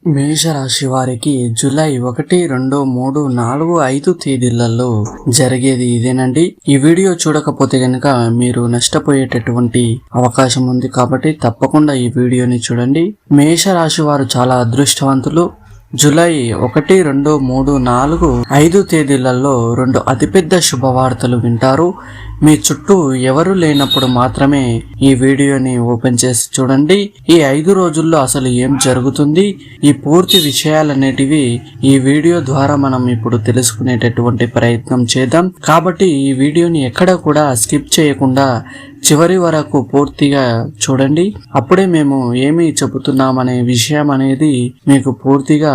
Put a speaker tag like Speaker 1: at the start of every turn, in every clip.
Speaker 1: మేషరాశి వారికి జూలై 1, 2, 3, 4, 5 తేదీలలో జరిగేది ఇదేనండి. ఈ వీడియో చూడకపోతే గనక మీరు నష్టపోయేటటువంటి అవకాశం ఉంది కాబట్టి తప్పకుండా ఈ వీడియోని చూడండి. మేషరాశి వారు చాలా అదృష్టవంతులు. జూలై 1, 2, 3, 4, 5 తేదీలలో 2 అతిపెద్ద శుభవార్తలు వింటారు. మీ చుట్టూ ఎవరు లేనప్పుడు మాత్రమే ఈ వీడియోని ఓపెన్ చేసి చూడండి. ఈ 5 రోజుల్లో అసలు ఏం జరుగుతుంది, ఈ పూర్తి విషయాలనేటివి ఈ వీడియో ద్వారా మనం ఇప్పుడు తెలుసుకునేటటువంటి ప్రయత్నం చేద్దాం. కాబట్టి ఈ వీడియోని ఎక్కడ కూడా స్కిప్ చేయకుండా చివరి వరకు పూర్తిగా చూడండి. అప్పుడే మేము ఏమి చెబుతున్నామనే విషయం అనేది మీకు పూర్తిగా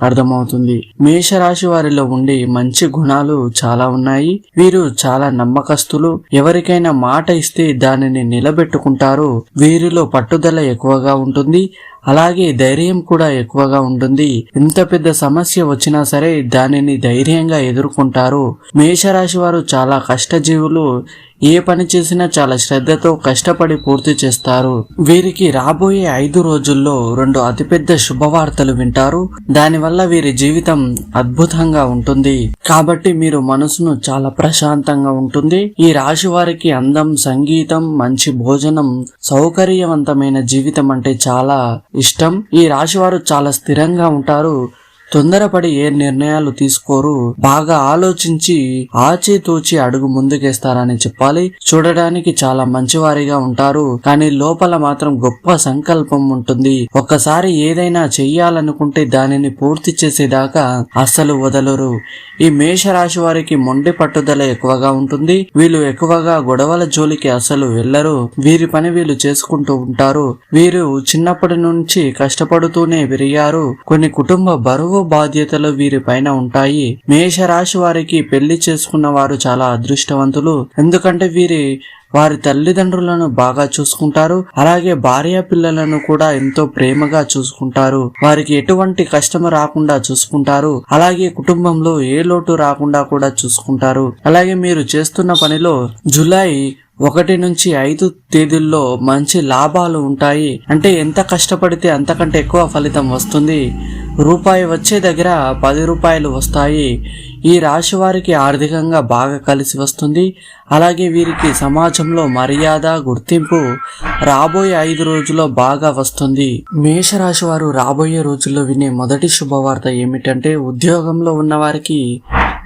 Speaker 1: అర్థమవుతుంది. మేషరాశి వారిలో ఉండే మంచి గుణాలు చాలా ఉన్నాయి. వీరు చాలా నమ్మకస్తులు. ఎవరికైనా మాట ఇస్తే దానిని నిలబెట్టుకుంటారు. వీరిలో పట్టుదల ఎక్కువగా ఉంటుంది. అలాగే ధైర్యం కూడా ఎక్కువగా ఉంటుంది. ఎంత పెద్ద సమస్య వచ్చినా సరే దానిని ధైర్యంగా ఎదుర్కొంటారు. మేషరాశి వారు చాలా కష్టజీవులు. ఏ పని చేసినా చాలా శ్రద్ధతో కష్టపడి పూర్తి చేస్తారు. వీరికి రాబోయే 5 రోజుల్లో 2 అతిపెద్ద శుభవార్తలు వింటారు. దానివల్ల వీరి జీవితం అద్భుతంగా ఉంటుంది. కాబట్టి మీరు మనసును చాలా ప్రశాంతంగా ఉంటుంది. ఈ రాశి వారికి అందం, సంగీతం, మంచి భోజనం, సౌకర్యవంతమైన జీవితం అంటే చాలా ఇష్టం. ఈ రాశి వారు చాలా స్థిరంగా ఉంటారు. తొందరపడి ఏ నిర్ణయాలు తీసుకోరు. బాగా ఆలోచించి ఆచితూచి అడుగు ముందుకేస్తారని చెప్పాలి. చూడడానికి చాలా మంచివారిగా ఉంటారు. కానీ లోపల మాత్రం గొప్ప సంకల్పం ఉంటుంది. ఒక్కసారి ఏదైనా చెయ్యాలనుకుంటే దానిని పూర్తి చేసేదాకా అస్సలు వదలరు. ఈ మేషరాశి వారికి మొండి పట్టుదల ఎక్కువగా ఉంటుంది. వీళ్ళు ఎక్కువగా గొడవల జోలికి అసలు వెళ్లరు. వీరి పని వీళ్ళు చేసుకుంటూ ఉంటారు. వీరు చిన్నప్పటి నుంచి కష్టపడుతూనే పెరిగారు. కొన్ని కుటుంబ బరువు బాధ్యతలు వీరి పైన ఉంటాయి. మేషరాశి వారికి పెళ్లి చేసుకున్న వారు చాలా అదృష్టవంతులు. ఎందుకంటే వారి తల్లిదండ్రులను బాగా చూసుకుంటారు. అలాగే భార్య పిల్లలను కూడా ఎంతో ప్రేమగా చూసుకుంటారు. వారికి ఎటువంటి కష్టం రాకుండా చూసుకుంటారు. అలాగే కుటుంబంలో ఏ లోటు రాకుండా కూడా చూసుకుంటారు. అలాగే మీరు చేస్తున్న పనిలో జూలై 1 నుంచి 5 తేదీల్లో మంచి లాభాలు ఉంటాయి. అంటే ఎంత కష్టపడితే అంతకంటే ఎక్కువ ఫలితం వస్తుంది. రూపాయి వచ్చే దగ్గర 10 రూపాయలు వస్తాయి. ఈ రాశి వారికి ఆర్థికంగా బాగా కలిసి వస్తుంది. అలాగే వీరికి సమాజంలో మర్యాద, గుర్తింపు రాబోయే 5 రోజుల్లో బాగా వస్తుంది. మేషరాశి వారు రాబోయే రోజుల్లో వినే మొదటి శుభవార్త ఏమిటంటే ఉద్యోగంలో ఉన్న వారికి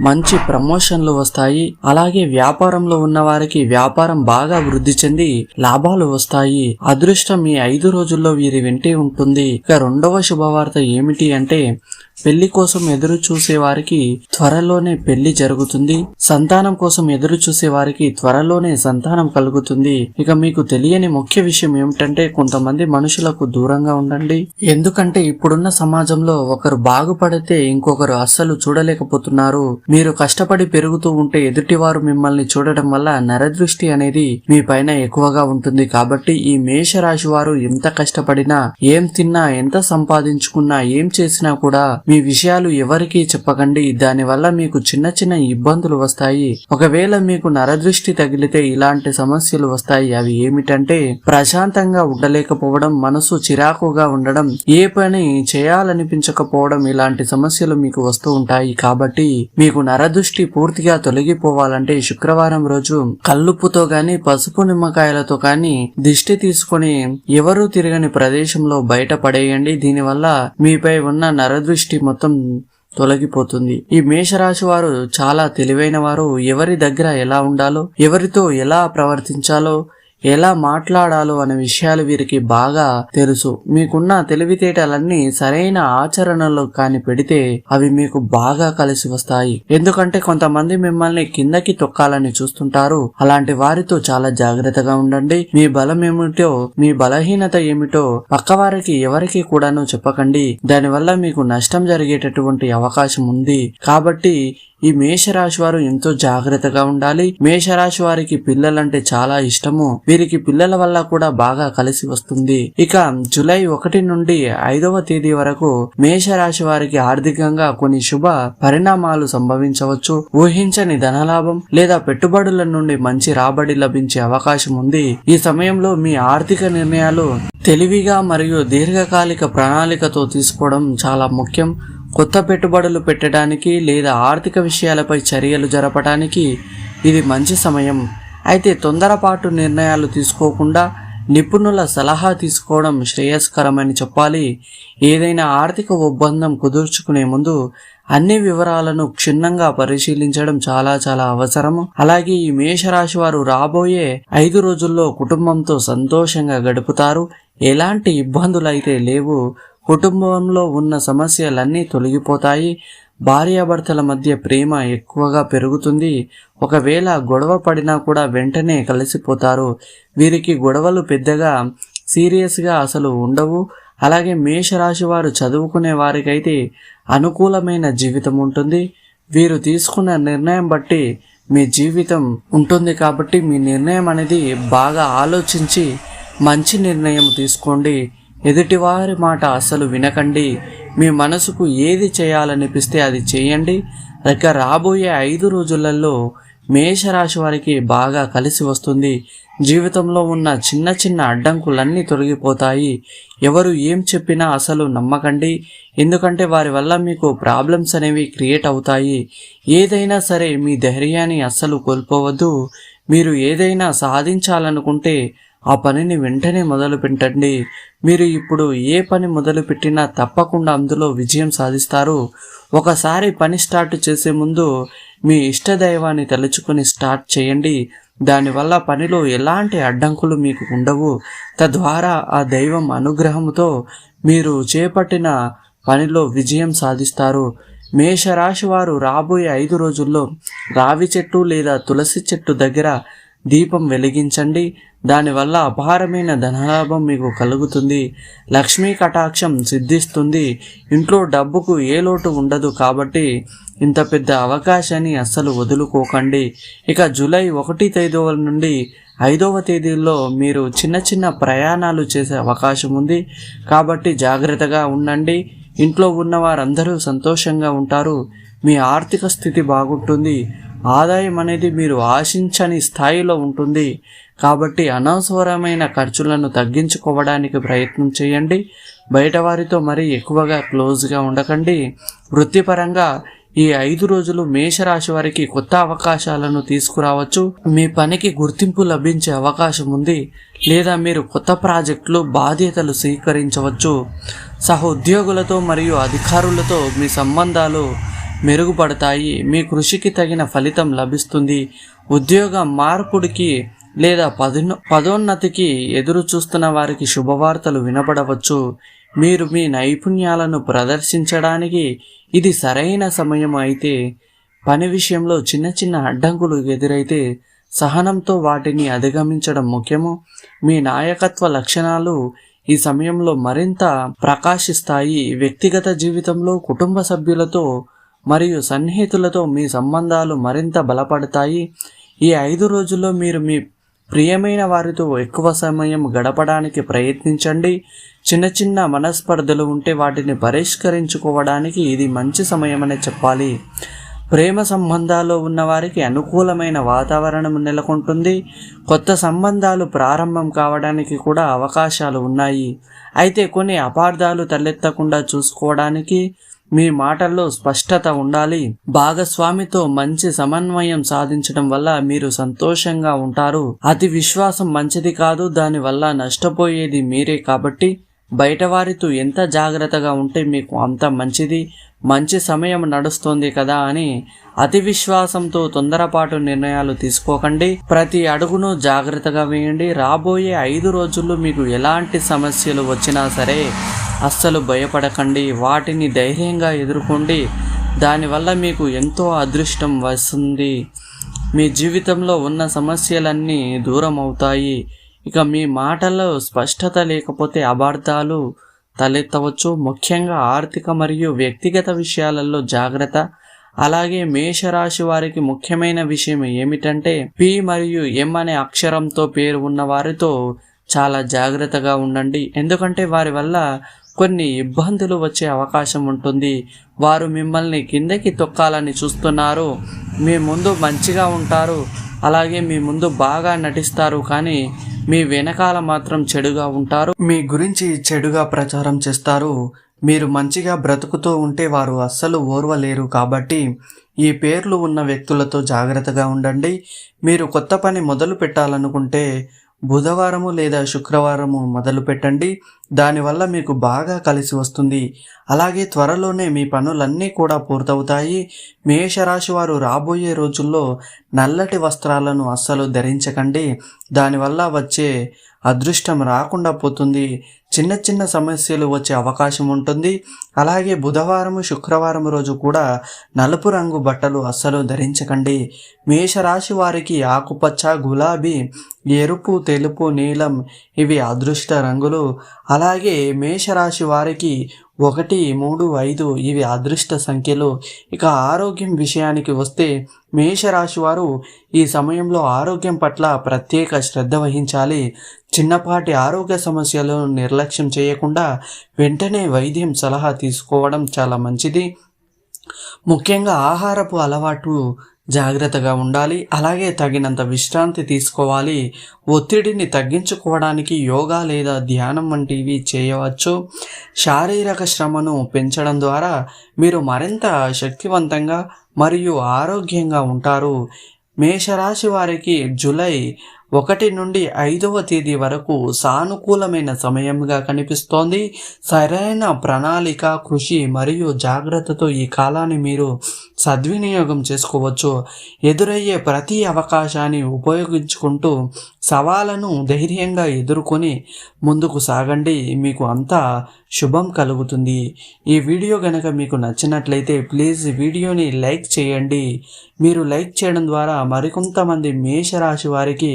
Speaker 1: మంచి ప్రమోషన్లు వస్తాయి. అలాగే వ్యాపారంలో ఉన్న వారికి వ్యాపారం బాగా వృద్ధి చెంది లాభాలు వస్తాయి. అదృష్టం ఈ 5 రోజుల్లో వీరి వెంటే ఉంటుంది. ఇక రెండవ శుభవార్త ఏమిటి అంటే పెళ్లి కోసం ఎదురు చూసే వారికి త్వరలోనే పెళ్లి జరుగుతుంది. సంతానం కోసం ఎదురు చూసే వారికి త్వరలోనే సంతానం కలుగుతుంది. ఇక మీకు తెలియని ముఖ్య విషయం ఏమిటంటే కొంతమంది మనుషులకు దూరంగా ఉండండి. ఎందుకంటే ఇప్పుడున్న సమాజంలో ఒకరు బాగుపడితే ఇంకొకరు అస్సలు చూడలేకపోతున్నారు. మీరు కష్టపడి పెరుగుతూ ఉంటే ఎదుటివారు మిమ్మల్ని చూడడం వల్ల నరదృష్టి అనేది మీ పైన ఎక్కువగా ఉంటుంది. కాబట్టి ఈ మేషరాశి వారు ఎంత కష్టపడినా, ఏం తిన్నా, ఎంత సంపాదించుకున్నా, ఏం చేసినా కూడా మీ విషయాలు ఎవరికీ చెప్పకండి. దానివల్ల మీకు చిన్న చిన్న ఇబ్బందులు వస్తాయి. ఒకవేళ మీకు నరదృష్టి తగిలితే ఇలాంటి సమస్యలు వస్తాయి. అవి ఏమిటంటే ప్రశాంతంగా ఉండలేకపోవడం, మనసు చిరాకుగా ఉండడం, ఏ పని చేయాలనిపించకపోవడం, ఇలాంటి సమస్యలు మీకు వస్తూ ఉంటాయి. కాబట్టి మీకు నరదృష్టి పూర్తిగా తొలగిపోవాలంటే శుక్రవారం రోజు కల్లుప్పుతో గాని, పసుపు నిమ్మకాయలతో కానీ దిష్టి తీసుకొని ఎవరూ తిరగని ప్రదేశంలో బయట పడేయండి. దీనివల్ల మీపై ఉన్న నరదృష్టి మొత్తం తొలగిపోతుంది. ఈ మేషరాశి వారు చాలా తెలివైన వారు. ఎవరి దగ్గర ఎలా ఉండాలో, ఎవరితో ఎలా ప్రవర్తించాలో, ఎలా మాట్లాడాలో అనే విషయాలు వీరికి బాగా తెలుసు. మీకున్న తెలివితేటలన్నీ సరైన ఆచరణలో కాని పెడితే అవి మీకు బాగా కలిసి వస్తాయి. ఎందుకంటే కొంతమంది మిమ్మల్ని కిందకి తొక్కాలని చూస్తుంటారు. అలాంటి వారితో చాలా జాగ్రత్తగా ఉండండి. మీ బలం ఏమిటో, మీ బలహీనత ఏమిటో పక్కవారికి ఎవరికి కూడాను చెప్పకండి. దానివల్ల మీకు నష్టం జరిగేటటువంటి అవకాశం ఉంది. కాబట్టి ఈ మేషరాశి వారు ఎంతో జాగ్రత్తగా ఉండాలి. మేషరాశి వారికి పిల్లలంటే చాలా ఇష్టము. వీరికి పిల్లల వల్ల కూడా బాగా కలిసి వస్తుంది. ఇక జూలై 1 నుండి 5వ తేదీ వరకు మేషరాశి వారికి ఆర్థికంగా కొన్ని శుభ పరిణామాలు సంభవించవచ్చు. ఊహించని ధనలాభం లేదా పెట్టుబడుల నుండి మంచి రాబడి లభించే అవకాశం ఉంది. ఈ సమయంలో మీ ఆర్థిక నిర్ణయాలు తెలివిగా మరియు దీర్ఘకాలిక ప్రణాళికతో తీసుకోవడం చాలా ముఖ్యం. కొత్త పెట్టుబడులు పెట్టడానికి లేదా ఆర్థిక విషయాలపై చర్యలు జరపడానికి ఇది మంచి సమయం. అయితే తొందరపాటు నిర్ణయాలు తీసుకోకుండా నిపుణుల సలహా తీసుకోవడం శ్రేయస్కరమని చెప్పాలి. ఏదైనా ఆర్థిక ఒప్పందం కుదుర్చుకునే ముందు అన్ని వివరాలను క్షుణ్ణంగా పరిశీలించడం చాలా అవసరము. అలాగే ఈ మేషరాశి వారు రాబోయే 5 రోజుల్లో కుటుంబంతో సంతోషంగా గడుపుతారు. ఎలాంటి ఇబ్బందులు అయితే లేవు. కుటుంబంలో ఉన్న సమస్యలన్నీ తొలగిపోతాయి. భార్యాభర్తల మధ్య ప్రేమ ఎక్కువగా పెరుగుతుంది. ఒకవేళ గొడవ పడినా కూడా వెంటనే కలిసిపోతారు. వీరికి గొడవలు పెద్దగా సీరియస్గా అసలు ఉండవు. అలాగే మేషరాశి వారు చదువుకునే వారికైతే అనుకూలమైన జీవితం ఉంటుంది. వీరు తీసుకున్న నిర్ణయం బట్టి మీ జీవితం ఉంటుంది. కాబట్టి మీ నిర్ణయం అనేది బాగా ఆలోచించి మంచి నిర్ణయం తీసుకోండి. ఎదుటివారి మాట అసలు వినకండి. మీ మనసుకు ఏది చేయాలనిపిస్తే అది చేయండి. ఇక రాబోయే 5 రోజులలో మేషరాశి వారికి బాగా కలిసి వస్తుంది. జీవితంలో ఉన్న చిన్న అడ్డంకులన్నీ తొలగిపోతాయి. ఎవరు ఏం చెప్పినా అసలు నమ్మకండి. ఎందుకంటే వారి వల్ల మీకు ప్రాబ్లమ్స్ అనేవి క్రియేట్ అవుతాయి. ఏదైనా సరే మీ ధైర్యాన్ని అస్సలు కోల్పోవద్దు. మీరు ఏదైనా సాధించాలనుకుంటే ఆ పనిని వెంటనే మొదలు పెట్టండి. మీరు ఇప్పుడు ఏ పని మొదలు పెట్టినా తప్పకుండా అందులో విజయం సాధిస్తారు. ఒకసారి పని స్టార్ట్ చేసే ముందు మీ ఇష్టదైవాన్ని తలుచుకొని స్టార్ట్ చేయండి. దానివల్ల పనిలో ఎలాంటి అడ్డంకులు మీకు ఉండవు. తద్వారా ఆ దైవం అనుగ్రహంతో మీరు చేపట్టిన పనిలో విజయం సాధిస్తారు. మేషరాశి వారు రాబోయే 5 రోజుల్లో రావి చెట్టు లేదా తులసి చెట్టు దగ్గర దీపం వెలిగించండి. దానివల్ల అపారమైన ధనలాభం మీకు కలుగుతుంది. లక్ష్మీ కటాక్షం సిద్ధిస్తుంది. ఇంట్లో డబ్బుకు ఏ లోటు ఉండదు. కాబట్టి ఇంత పెద్ద అవకాశాన్ని అస్సలు వదులుకోకండి. ఇక జూలై 1 తేదీ నుండి 5వ తేదీల్లో మీరు చిన్న ప్రయాణాలు చేసే అవకాశం ఉంది. కాబట్టి జాగ్రత్తగా ఉండండి. ఇంట్లో ఉన్న వారందరూ సంతోషంగా ఉంటారు. మీ ఆర్థిక స్థితి బాగుంటుంది. ఆదాయం అనేది మీరు ఆశించని స్థాయిలో ఉంటుంది. కాబట్టి అనవసరమైన ఖర్చులను తగ్గించుకోవడానికి ప్రయత్నం చేయండి. బయట వారితో మరీ ఎక్కువగా క్లోజ్గా ఉండకండి. వృత్తిపరంగా ఈ 5 రోజులు మేషరాశి వారికి కొత్త అవకాశాలను తీసుకురావచ్చు. మీ పనికి గుర్తింపు లభించే అవకాశం ఉంది. లేదా మీరు కొత్త ప్రాజెక్టులు బాధ్యతలు స్వీకరించవచ్చు. సహోద్యోగులతో మరియు అధికారులతో మీ సంబంధాలు మెరుగుపడతాయి. మీ కృషికి తగిన ఫలితం లభిస్తుంది. ఉద్యోగ మార్పుడికి లేదా పదోన్నతికి ఎదురు చూస్తున్న వారికి శుభవార్తలు వినపడవచ్చు. మీరు మీ నైపుణ్యాలను ప్రదర్శించడానికి ఇది సరైన సమయం. అయితే పని విషయంలో చిన్న అడ్డంకులు ఎదురైతే సహనంతో వాటిని అధిగమించడం ముఖ్యము. మీ నాయకత్వ లక్షణాలు ఈ సమయంలో మరింత ప్రకాశిస్తాయి. వ్యక్తిగత జీవితంలో కుటుంబ సభ్యులతో మరియు సన్నిహితులతో మీ సంబంధాలు మరింత బలపడతాయి. ఈ 5 రోజుల్లో మీరు మీ ప్రియమైన వారితో ఎక్కువ సమయం గడపడానికి ప్రయత్నించండి. చిన్న మనస్పర్ధలు ఉంటే వాటిని పరిష్కరించుకోవడానికి ఇది మంచి సమయమనే చెప్పాలి. ప్రేమ సంబంధాల్లో ఉన్న వారికి అనుకూలమైన వాతావరణం నెలకొంటుంది. కొత్త సంబంధాలు ప్రారంభం కావడానికి కూడా అవకాశాలు ఉన్నాయి. అయితే కొన్ని అపార్థాలు తలెత్తకుండా చూసుకోవడానికి మీ మాటల్లో స్పష్టత ఉండాలి. భాగస్వామితో మంచి సమన్వయం సాధించడం వల్ల మీరు సంతోషంగా ఉంటారు. అతి విశ్వాసం మంచిది కాదు. దానివల్ల నష్టపోయేది మీరే. కాబట్టి బయట వారితో ఎంత జాగ్రత్తగా ఉంటే మీకు అంత మంచిది. మంచి సమయం నడుస్తోంది కదా అని అతి విశ్వాసంతో తొందరపాటు నిర్ణయాలు తీసుకోకండి. ప్రతి అడుగును జాగ్రత్తగా వేయండి. రాబోయే 5 రోజుల్లో మీకు ఎలాంటి సమస్యలు వచ్చినా సరే అస్సలు భయపడకండి. వాటిని ధైర్యంగా ఎదుర్కోండి. దానివల్ల మీకు ఎంతో అదృష్టం వస్తుంది. మీ జీవితంలో ఉన్న సమస్యలన్నీ దూరం అవుతాయి. ఇక మీ మాటల్లో స్పష్టత లేకపోతే అపార్థాలు తలెత్తవచ్చు. ముఖ్యంగా ఆర్థిక మరియు వ్యక్తిగత విషయాలలో జాగ్రత్త. అలాగే మేషరాశి వారికి ముఖ్యమైన విషయం ఏమిటంటే పి మరియు ఎం అనే అక్షరంతో పేరు ఉన్న వారితో చాలా జాగ్రత్తగా ఉండండి. ఎందుకంటే వారి వల్ల కొన్ని ఇబ్బందులు వచ్చే అవకాశం ఉంటుంది. వారు మిమ్మల్ని కిందకి తొక్కాలని చూస్తున్నారు. మీ ముందు మంచిగా ఉంటారు, అలాగే మీ ముందు బాగా నటిస్తారు, కానీ మీ వెనకాల మాత్రం చెడుగా ఉంటారు. మీ గురించి చెడుగా ప్రచారం చేస్తారు. మీరు మంచిగా బ్రతుకుతూ ఉంటే వారు అస్సలు ఓర్వలేరు. కాబట్టి ఈ పేర్లు ఉన్న వ్యక్తులతో జాగ్రత్తగా ఉండండి. మీరు కొత్త పని మొదలు పెట్టాలనుకుంటే బుధవారము లేదా శుక్రవారము మొదలు పెట్టండి. దానివల్ల మీకు బాగా కలిసి వస్తుంది. అలాగే త్వరలోనే మీ పనులన్నీ కూడా పూర్తవుతాయి. మేషరాశి వారు రాబోయే రోజుల్లో నల్లటి వస్త్రాలను అస్సలు ధరించకండి. దానివల్ల వచ్చే అదృష్టం రాకుండా పోతుంది. చిన్న చిన్న సమస్యలు వచ్చే అవకాశం ఉంటుంది. అలాగే బుధవారము శుక్రవారం రోజు కూడా నలుపు రంగు బట్టలు అస్సలు ధరించకండి. మేషరాశి వారికి ఆకుపచ్చ, గులాబీ, ఎరుపు, తెలుపు, నీలం ఇవి అదృష్ట రంగులు. అలాగే మేషరాశి వారికి 1, 3, 5 ఇవి అదృష్ట సంఖ్యలు. ఇక ఆరోగ్యం విషయానికి వస్తే మేషరాశి వారు ఈ సమయంలో ఆరోగ్యం పట్ల ప్రత్యేక శ్రద్ధ వహించాలి. చిన్నపాటి ఆరోగ్య సమస్యలను నిర్లక్ష్యం చేయకుండా వెంటనే వైద్యం సలహా తీసుకోవడం చాలా మంచిది. ముఖ్యంగా ఆహారపు అలవాటు జాగ్రత్తగా ఉండాలి. అలాగే తగినంత విశ్రాంతి తీసుకోవాలి. ఒత్తిడిని తగ్గించుకోవడానికి యోగా లేదా ధ్యానం వంటివి చేయవచ్చు. శారీరక శ్రమను పెంచడం ద్వారా మీరు మరింత శక్తివంతంగా మరియు ఆరోగ్యంగా ఉంటారు. మేషరాశి వారికి జూలై 1 నుండి 5వ తేదీ వరకు సానుకూలమైన సమయంగా కనిపిస్తోంది. సరైన ప్రణాళిక, కృషి మరియు జాగ్రత్తతో ఈ కాలాన్ని మీరు సద్వినియోగం చేసుకోవచ్చు. ఎదురయ్యే ప్రతి అవకాశాన్ని ఉపయోగించుకుంటూ సవాళ్లను ధైర్యంగా ఎదుర్కొని ముందుకు సాగండి. మీకు అంతా శుభం కలుగుతుంది. ఈ వీడియో గనక మీకు నచ్చినట్లయితే ప్లీజ్ వీడియోని లైక్ చేయండి. మీరు లైక్ చేయడం ద్వారా మరికొంతమంది మేషరాశి వారికి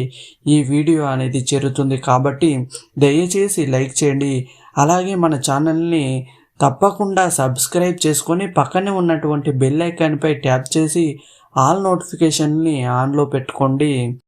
Speaker 1: ఈ వీడియో అనేది చేరుతుంది. కాబట్టి దయచేసి లైక్ చేయండి. అలాగే మన ఛానల్ని తప్పకుండా సబ్స్క్రైబ్ చేసుకొని పక్కనే ఉన్నటువంటి బెల్ ఐకాన్పై ట్యాప్ చేసి ఆల్ నోటిఫికేషన్ని ఆన్లో పెట్టుకోండి.